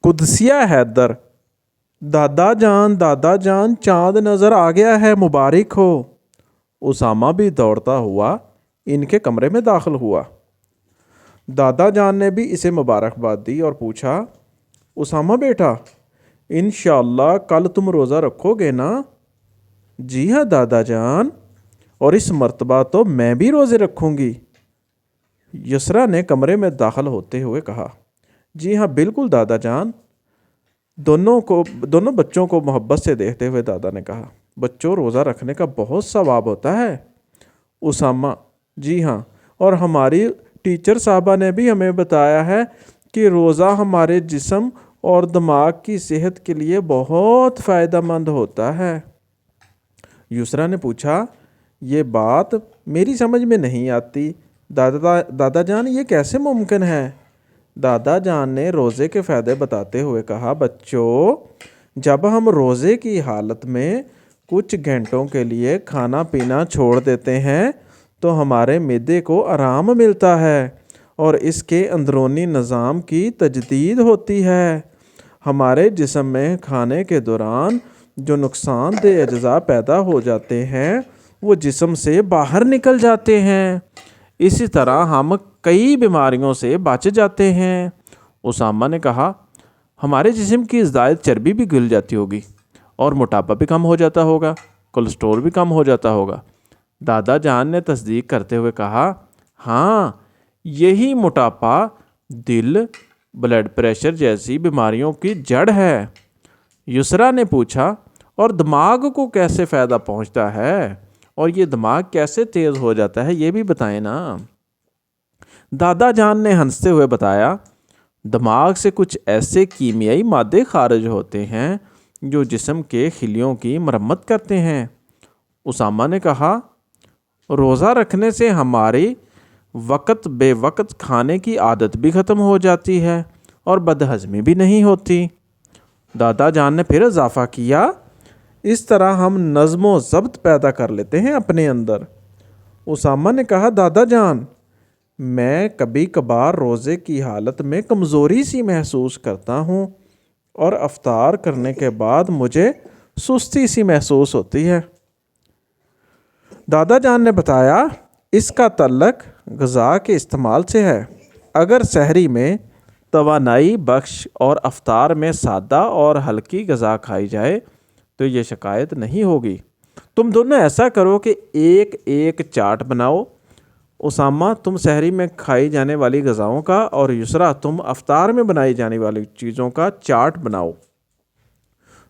قدسیہ حیدر، دادا جان چاند نظر آ گیا ہے، مبارک ہو۔ اسامہ بھی دوڑتا ہوا ان کے کمرے میں داخل ہوا۔ دادا جان نے بھی اسے مبارکباد دی اور پوچھا، اسامہ بیٹا، انشاءاللہ کل تم روزہ رکھو گے نا؟ جی ہاں دادا جان، اور اس مرتبہ تو میں بھی روزے رکھوں گی، یسریٰ نے کمرے میں داخل ہوتے ہوئے کہا۔ جی ہاں بالکل دادا جان، دونوں بچوں کو محبت سے دیکھتے ہوئے دادا نے کہا۔ بچوں، روزہ رکھنے کا بہت ثواب ہوتا ہے۔ اسامہ، جی ہاں، اور ہماری ٹیچر صاحبہ نے بھی ہمیں بتایا ہے کہ روزہ ہمارے جسم اور دماغ کی صحت کے لیے بہت فائدہ مند ہوتا ہے۔ یسریٰ نے پوچھا، یہ بات میری سمجھ میں نہیں آتی دادا جان، یہ کیسے ممکن ہے؟ دادا جان نے روزے کے فائدے بتاتے ہوئے کہا، بچوں، جب ہم روزے کی حالت میں کچھ گھنٹوں کے لیے کھانا پینا چھوڑ دیتے ہیں تو ہمارے معدے کو آرام ملتا ہے اور اس کے اندرونی نظام کی تجدید ہوتی ہے۔ ہمارے جسم میں کھانے کے دوران جو نقصان دہ اجزاء پیدا ہو جاتے ہیں وہ جسم سے باہر نکل جاتے ہیں، اسی طرح ہم کئی بیماریوں سے بچ جاتے ہیں۔ اسامہ نے کہا، ہمارے جسم کی زائد چربی بھی گل جاتی ہوگی اور موٹاپا بھی کم ہو جاتا ہوگا، کولیسٹرول بھی کم ہو جاتا ہوگا۔ دادا جان نے تصدیق کرتے ہوئے کہا، ہاں، یہی موٹاپا دل، بلڈ پریشر جیسی بیماریوں کی جڑ ہے۔ یسریٰ نے پوچھا، اور دماغ کو کیسے فائدہ پہنچتا ہے اور یہ دماغ کیسے تیز ہو جاتا ہے، یہ بھی بتائیں نا؟ دادا جان نے ہنستے ہوئے بتایا، دماغ سے کچھ ایسے کیمیائی مادے خارج ہوتے ہیں جو جسم کے خلیوں کی مرمت کرتے ہیں۔ اسامہ نے کہا، روزہ رکھنے سے ہماری وقت بے وقت کھانے کی عادت بھی ختم ہو جاتی ہے اور بدہضمی بھی نہیں ہوتی۔ دادا جان نے پھر اضافہ کیا، اس طرح ہم نظم و ضبط پیدا کر لیتے ہیں اپنے اندر۔ اسامہ نے کہا، دادا جان، میں کبھی کبھار روزے کی حالت میں کمزوری سی محسوس کرتا ہوں اور افطار کرنے کے بعد مجھے سستی سی محسوس ہوتی ہے۔ دادا جان نے بتایا، اس کا تعلق غذا کے استعمال سے ہے۔ اگر سحری میں توانائی بخش اور افطار میں سادہ اور ہلکی غذا کھائی جائے تو یہ شکایت نہیں ہوگی۔ تم دونوں ایسا کرو کہ ایک ایک چارٹ بناؤ، اسامہ تم سحری میں کھائی جانے والی غذاؤں کا اور یسریٰ تم افطار میں بنائی جانے والی چیزوں کا چارٹ بناؤ۔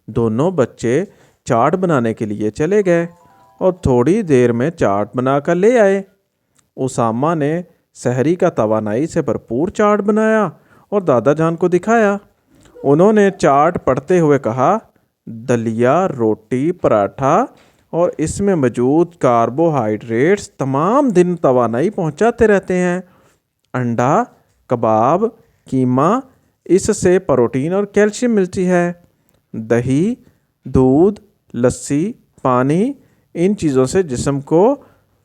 دونوں بچے چارٹ بنانے کے لیے چلے گئے اور تھوڑی دیر میں چارٹ بنا کر لے آئے۔ اسامہ نے سحری کا توانائی سے بھرپور چارٹ بنایا اور دادا جان کو دکھایا۔ انہوں نے چارٹ پڑھتے ہوئے کہا، دلیا، روٹی، پراٹھا اور اس میں موجود کاربوہائیڈریٹس تمام دن توانائی پہنچاتے رہتے ہیں۔ انڈا، کباب، قیمہ، اس سے پروٹین اور کیلشیم ملتی ہے۔ دہی، دودھ، لسی، پانی، ان چیزوں سے جسم کو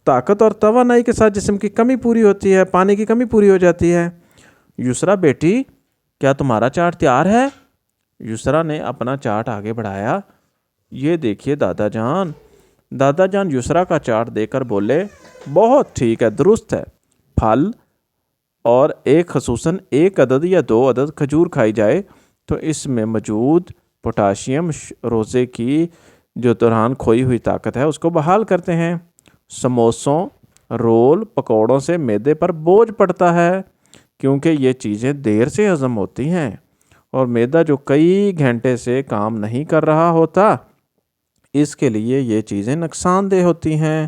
طاقت اور توانائی کے ساتھ جسم کی کمی پوری ہوتی ہے، پانی کی کمی پوری ہو جاتی ہے۔ یسریٰ بیٹی، کیا تمہارا چارٹ تیار ہے؟ یسریٰ نے اپنا چارٹ آگے بڑھایا۔ یہ دیکھیے دادا جان۔ دادا جان یسریٰ کا چارٹ دے کر بولے، بہت ٹھیک ہے، درست ہے۔ پھل اور خصوصاً 1 عدد یا 2 عدد کھجور کھائی جائے تو اس میں موجود پوٹاشیم روزے کی جو دوران کھوئی ہوئی طاقت ہے اس کو بحال کرتے ہیں۔ سموسوں، رول، پکوڑوں سے معدے پر بوجھ پڑتا ہے کیونکہ یہ چیزیں دیر سے ہضم ہوتی ہیں اور معدہ جو کئی گھنٹے سے کام نہیں کر رہا ہوتا، اس کے لیے یہ چیزیں نقصان دہ ہوتی ہیں۔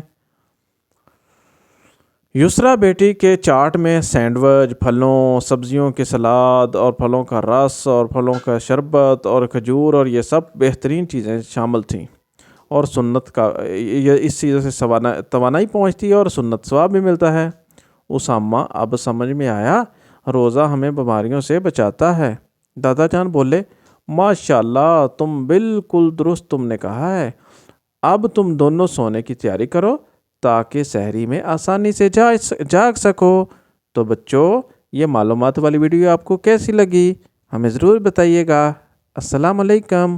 یسریٰ بیٹی کے چارٹ میں سینڈوچ، پھلوں، سبزیوں کے سلاد اور پھلوں کا رس اور پھلوں کا شربت اور کھجور اور یہ سب بہترین چیزیں شامل تھیں اور سنت کا اس چیزوں سے توانائی پہنچتی ہے اور سنت ثواب بھی ملتا ہے۔ اسامہ، اب سمجھ میں آیا، روزہ ہمیں بیماریوں سے بچاتا ہے۔ دادا جان بولے، ماشاءاللہ، تم بالکل درست تم نے کہا ہے۔ اب تم دونوں سونے کی تیاری کرو تاکہ سحری میں آسانی سے جاگ سکو۔ تو بچوں، یہ معلومات والی ویڈیو آپ کو کیسی لگی؟ ہمیں ضرور بتائیے گا۔ السلام علیکم۔